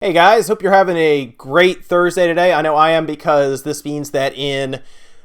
Hey guys, hope you're having a great Thursday today. I know I am, because this means that in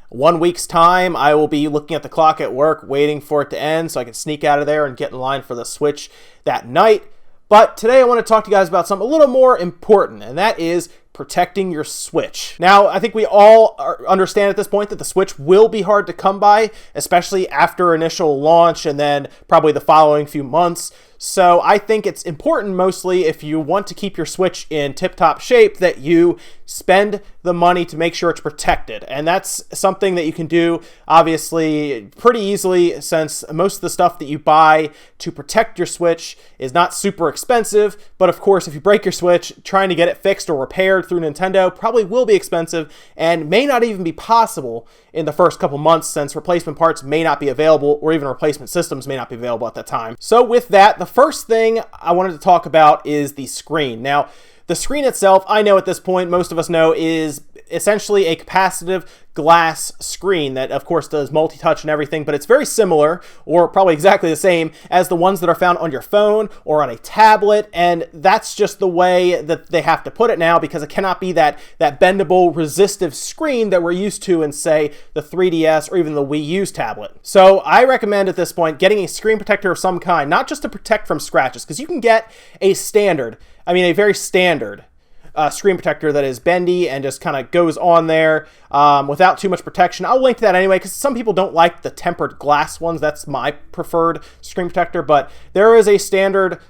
1 week's time, I will be looking at the clock at work, waiting for it to end so I can sneak out of there and get in line for the Switch that night. But today I want to talk to you guys about something a little more important, and that is protecting your Switch. Now, I think we all understand at this point that the Switch will be hard to come by, especially after initial launch and then probably the following few months. So I think it's important, mostly if you want to keep your Switch in tip-top shape, that you spend the money to make sure it's protected. And that's something that you can do, obviously, pretty easily, since most of the stuff that you buy to protect your Switch is not super expensive. But of course, if you break your Switch, trying to get it fixed or repaired through Nintendo probably will be expensive and may not even be possible in the first couple months, since replacement parts may not be available, or even replacement systems may not be available at that time. So with that, the first thing I wanted to talk about is the screen. Now, the screen itself, I know at this point, most of us know, is essentially a capacitive glass screen that, of course, does multi-touch and everything, but it's very similar, or probably exactly the same, as the ones that are found on your phone or on a tablet, and that's just the way that they have to put it now, because it cannot be that bendable, resistive screen that we're used to in, say, the 3DS or even the Wii U's tablet. So I recommend at this point getting a screen protector of some kind, not just to protect from scratches, because you can get a very standard screen protector that is bendy and just kind of goes on there without too much protection. I'll link to that anyway, because some people don't like the tempered glass ones. That's my preferred screen protector, but there is a standard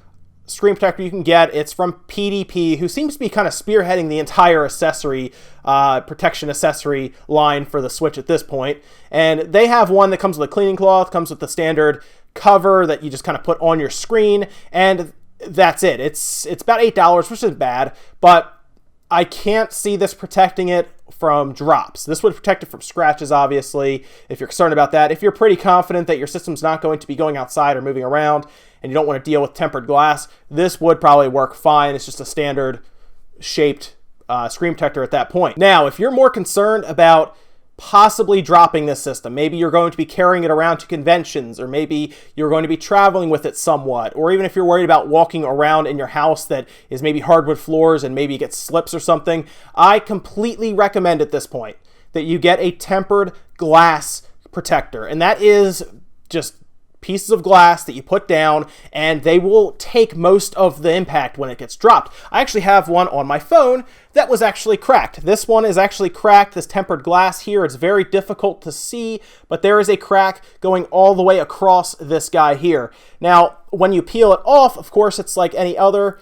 screen protector you can get. It's from PDP, who seems to be kind of spearheading the entire accessory protection accessory line for the Switch at this point. And they have one that comes with a cleaning cloth, comes with the standard cover that you just kind of put on your screen, and that's it. It's about $8, which isn't bad, but I can't see this protecting it from drops. This would protect it from scratches, obviously, if you're concerned about that. If you're pretty confident that your system's not going to be going outside or moving around and you don't want to deal with tempered glass, this would probably work fine. It's just a standard shaped screen protector at that point. Now, if you're more concerned about possibly dropping this system, maybe you're going to be carrying it around to conventions, or maybe you're going to be traveling with it somewhat, or even if you're worried about walking around in your house that is maybe hardwood floors and maybe you get slips or something, I completely recommend at this point that you get a tempered glass protector. And that is just pieces of glass that you put down, and they will take most of the impact when it gets dropped. I actually have one on my phone that was actually cracked. This one is actually cracked, this tempered glass here. It's very difficult to see, but there is a crack going all the way across this guy here. Now, when you peel it off, of course, it's like any other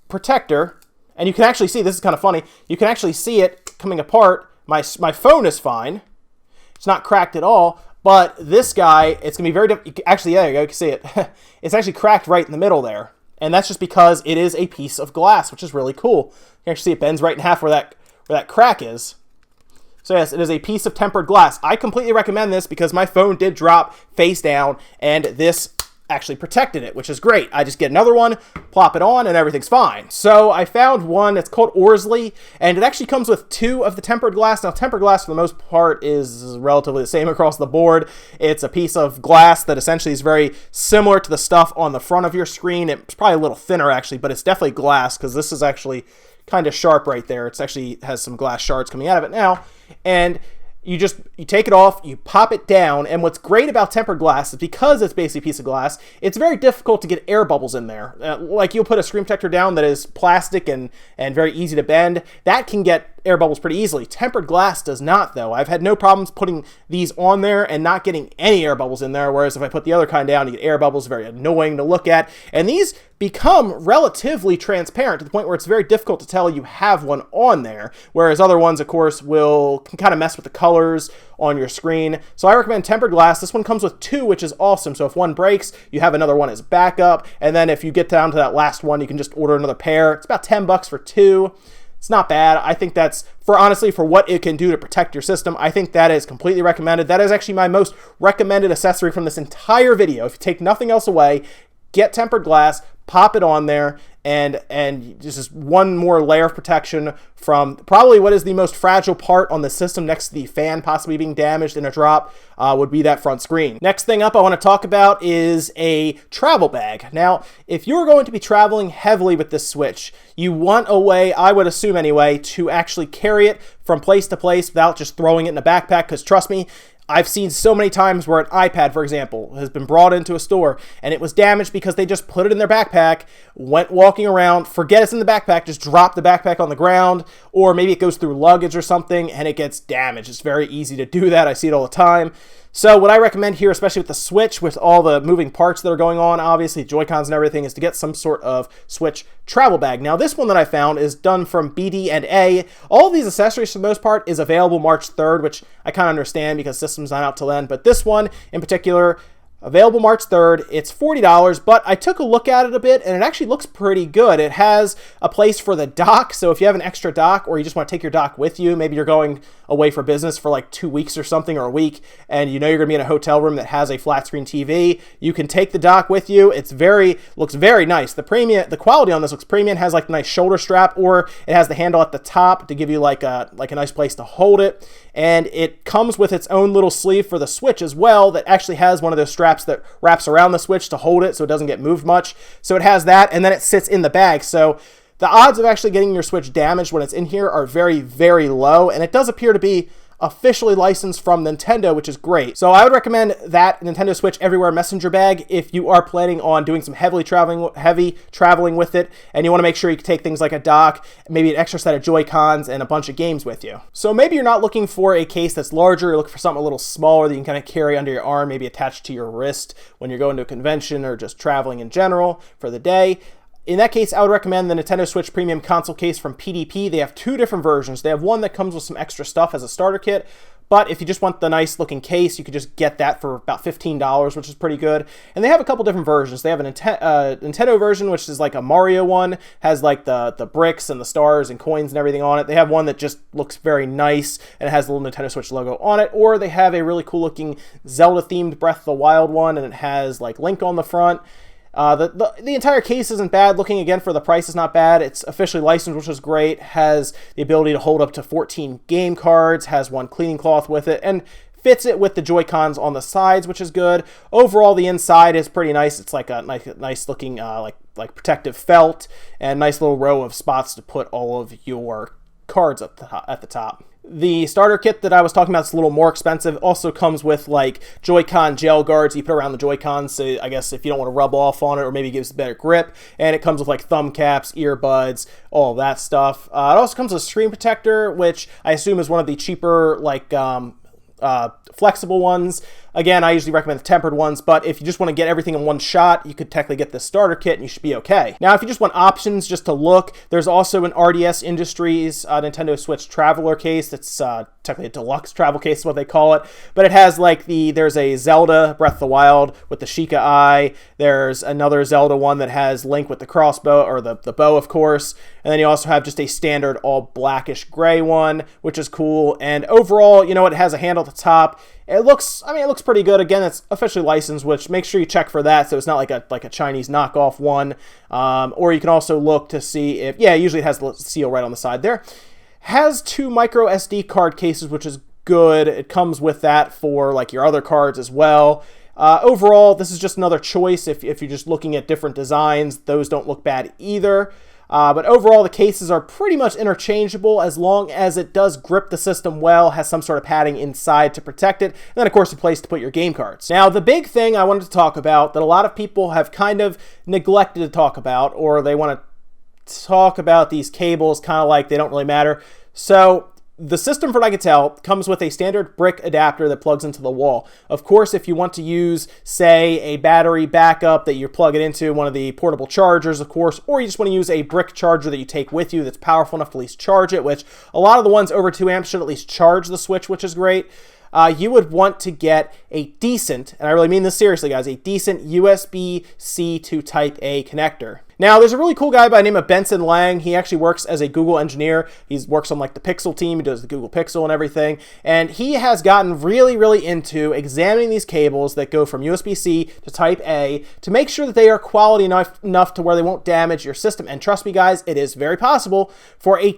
protector, and you can actually see, this is kind of funny, you can actually see it coming apart. My phone is fine. It's not cracked at all. But this guy, it's going to be very difficult. Actually, there you go, you can see it. It's actually cracked right in the middle there. And that's just because it is a piece of glass, which is really cool. You can actually see it bends right in half where that crack is. So yes, it is a piece of tempered glass. I completely recommend this because my phone did drop face down, and this actually protected it, which is great. I just get another one, plop it on, and everything's fine. So I found one, it's called Orsley, and it actually comes with two of the tempered glass. Now, tempered glass, for the most part, is relatively the same across the board. It's a piece of glass that essentially is very similar to the stuff on the front of your screen. It's probably a little thinner, actually, but it's definitely glass, because this is actually kind of sharp right there. It's actually has some glass shards coming out of it now, and you take it off, you pop it down, and what's great about tempered glass is because it's basically a piece of glass, it's very difficult to get air bubbles in there. Like you'll put a screen protector down that is plastic and very easy to bend, that can get air bubbles pretty easily. Tempered glass does not, though. I've had no problems putting these on there and not getting any air bubbles in there, whereas if I put the other kind down, you get air bubbles, very annoying to look at. And these become relatively transparent to the point where it's very difficult to tell you have one on there, whereas other ones, of course, can kind of mess with the colors on your screen. So I recommend tempered glass. This one comes with two, which is awesome. So if one breaks, you have another one as backup. And then if you get down to that last one, you can just order another pair. It's about $10 for two. It's not bad. I think that's, honestly, for what it can do to protect your system, I think that is completely recommended. That is actually my most recommended accessory from this entire video. If you take nothing else away, get tempered glass, pop it on there, and just one more layer of protection from probably what is the most fragile part on the system next to the fan possibly being damaged in a drop, would be that front screen. Next thing up I want to talk about is a travel bag. Now, if you're going to be traveling heavily with this Switch, you want a way, I would assume anyway, to actually carry it from place to place without just throwing it in a backpack, because trust me, I've seen so many times where an iPad, for example, has been brought into a store and it was damaged because they just put it in their backpack, went walking around, forget it's in the backpack, just drop the backpack on the ground, or maybe it goes through luggage or something and it gets damaged. It's very easy to do that. I see it all the time. So what I recommend here, especially with the Switch, with all the moving parts that are going on, obviously Joy-Cons and everything, is to get some sort of Switch travel bag. Now, this one that I found is done from BD&A. All of these accessories, for the most part, is available March 3rd, which I kind of understand because system's not out till then. But this one in particular, available March 3rd. It's $40, but I took a look at it a bit, and it actually looks pretty good. It has a place for the dock, so if you have an extra dock or you just want to take your dock with you, maybe you're going away for business for like 2 weeks or something, or a week, and you know you're going to be in a hotel room that has a flat screen TV, you can take the dock with you. Looks very nice. The quality on this looks premium. It has like a nice shoulder strap, or it has the handle at the top to give you like a nice place to hold it. And it comes with its own little sleeve for the Switch as well that actually has one of those straps that wraps around the Switch to hold it so it doesn't get moved much. So it has that, and then it sits in the bag. So the odds of actually getting your Switch damaged when it's in here are very, very low, and it does appear to be officially licensed from Nintendo, which is great. So I would recommend that Nintendo Switch Everywhere Messenger bag if you are planning on doing some heavy traveling with it, and you want to make sure you can take things like a dock, maybe an extra set of Joy-Cons, and a bunch of games with you. So maybe you're not looking for a case that's larger, you're looking for something a little smaller that you can kind of carry under your arm, maybe attached to your wrist when you're going to a convention or just traveling in general for the day. In that case, I would recommend the Nintendo Switch Premium Console Case from PDP. They have two different versions. They have one that comes with some extra stuff as a starter kit, but if you just want the nice looking case, you could just get that for about $15, which is pretty good. And they have a couple different versions. They have a Nintendo version, which is like a Mario one, has like the bricks and the stars and coins and everything on it. They have one that just looks very nice and it has the little Nintendo Switch logo on it, or they have a really cool looking Zelda themed Breath of the Wild one, and it has like Link on the front. The entire case isn't bad looking. Again, for the price, it's not bad. It's officially licensed, which is great. Has the ability to hold up to 14 game cards, has one cleaning cloth with it, and fits it with the Joy-Cons on the sides, which is good. Overall, the inside is pretty nice. It's like a nice looking like protective felt, and nice little row of spots to put all of your cards at the top. The starter kit that I was talking about is a little more expensive. Also comes with like Joy-Con gel guards you put around the Joy-Cons, so I guess if you don't want to rub off on it, or maybe it gives better grip. And it comes with like thumb caps, earbuds, all of that stuff. It also comes with a screen protector, which I assume is one of the cheaper like flexible ones. Again, I usually recommend the tempered ones, but if you just want to get everything in one shot, you could technically get the starter kit and you should be okay. Now, if you just want options just to look, there's also an RDS Industries Nintendo Switch Traveler case. It's technically a deluxe travel case is what they call it, but it has like there's a Zelda Breath of the Wild with the Sheikah Eye. There's another Zelda one that has Link with the crossbow, or the bow, of course. And then you also have just a standard all blackish gray one, which is cool. And overall, it has a handle at the top. It looks pretty good. Again, it's officially licensed, which make sure you check for that, so it's not like a Chinese knockoff one. Or you can also look to see if, usually it has the seal right on the side there. Has two micro SD card cases, which is good. It comes with that for like your other cards as well. Overall, this is just another choice if you're just looking at different designs. Those don't look bad either. But overall, the cases are pretty much interchangeable as long as it does grip the system well, has some sort of padding inside to protect it, and then, of course, a place to put your game cards. Now, the big thing I wanted to talk about that a lot of people have kind of neglected to talk about, or they want to talk about these cables kind of like they don't really matter. So the system, from what I can tell, comes with a standard brick adapter that plugs into the wall. Of course, if you want to use, say, a battery backup that you plug it into one of the portable chargers, of course, or you just want to use a brick charger that you take with you that's powerful enough to at least charge it, which a lot of the ones over 2 amps should at least charge the Switch, which is great. You would want to get a decent, and I really mean this seriously, guys, a decent USB-C to Type-A connector. Now, there's a really cool guy by the name of Benson Lang. He actually works as a Google engineer. He works on like the Pixel team. He does the Google Pixel and everything. And he has gotten really into examining these cables that go from USB-C to Type A to make sure that they are quality enough to where they won't damage your system. And trust me, guys, it is very possible for a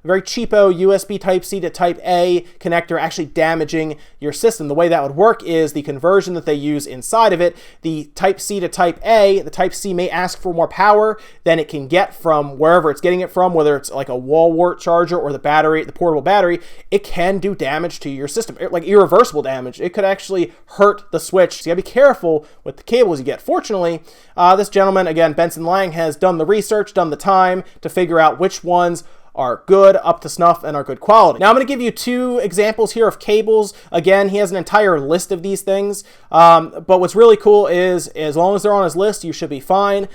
very cheapo USB Type-C to Type-A connector actually damaging your system. The way that would work is the conversion that they use inside of it, the Type-C to Type-A, the Type-C may ask for more power than it can get from wherever it's getting it from, whether it's like a wall wart charger or the battery, the portable battery. It can do damage to your system, like irreversible damage. It could actually hurt the switch. So you gotta be careful with the cables you get. Fortunately, this gentleman, again, Benson Lang, has done the research, done the time to figure out which ones are good, up to snuff, and are good quality. Now I'm going to give you 2 examples here of cables. Again, he has an entire list of these things, but what's really cool is as long as they're on his list, you should be fine.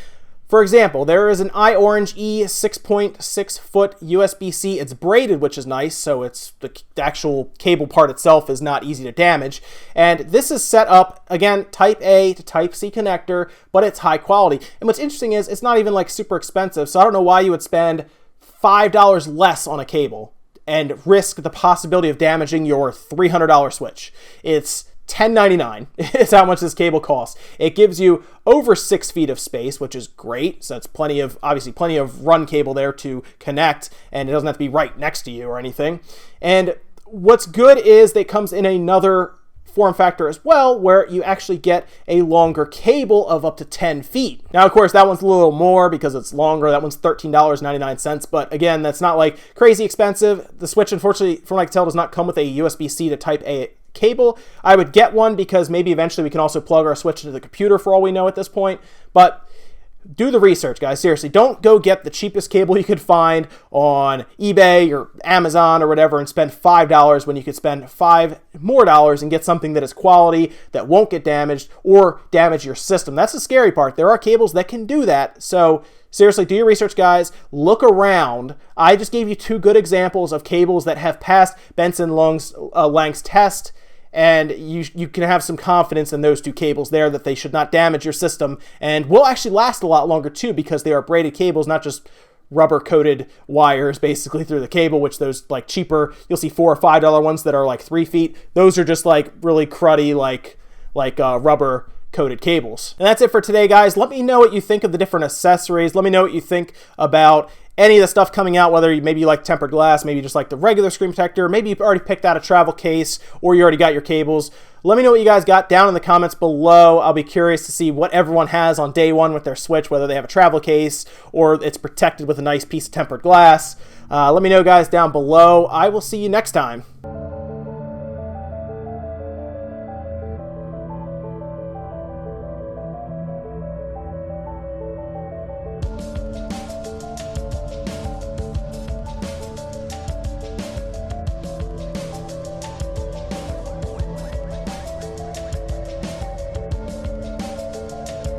For example, there is an IOrange E 6.6 foot USB-C. It's braided, which is nice, so it's the actual cable part itself is not easy to damage. And this is set up, again, Type A to Type C connector, but it's high quality. And what's interesting is it's not even like super expensive, so I don't know why you would spend $5 less on a cable and risk the possibility of damaging your $300 switch. It's $10.99 is how much this cable costs. It gives you over 6 feet of space, which is great. So it's obviously plenty of run cable there to connect, and it doesn't have to be right next to you or anything. And what's good is that it comes in another form factor as well, where you actually get a longer cable of up to 10 feet. Now, of course, that one's a little more because it's longer. That one's $13.99, but again, that's not like crazy expensive. The Switch, unfortunately, from what I can tell, does not come with a USB-C to Type A cable. I would get one because maybe eventually we can also plug our Switch into the computer for all we know at this point, but do the research, guys. Seriously, don't go get the cheapest cable you could find on eBay or Amazon or whatever and spend $5 when you could spend $5 more and get something that is quality, that won't get damaged or damage your system. That's the scary part. There are cables that can do that. So seriously, do your research, guys. Look around. I just gave you 2 good examples of cables that have passed Benson Lang's test. And you can have some confidence in those 2 cables there that they should not damage your system and will actually last a lot longer too, because they are braided cables, not just rubber coated wires basically through the cable, which those like cheaper, you'll see $4 or $5 ones that are like 3 feet. Those are just like really cruddy, like rubber coated cables. And that's it for today, guys. Let me know what you think of the different accessories. Let me know what you think about any of the stuff coming out, whether maybe you like tempered glass, maybe you just like the regular screen protector, maybe you've already picked out a travel case, or you already got your cables. Let me know what you guys got down in the comments below. I'll be curious to see what everyone has on day one with their Switch, whether they have a travel case or it's protected with a nice piece of tempered glass. Let me know, guys, down below. I will see you next time.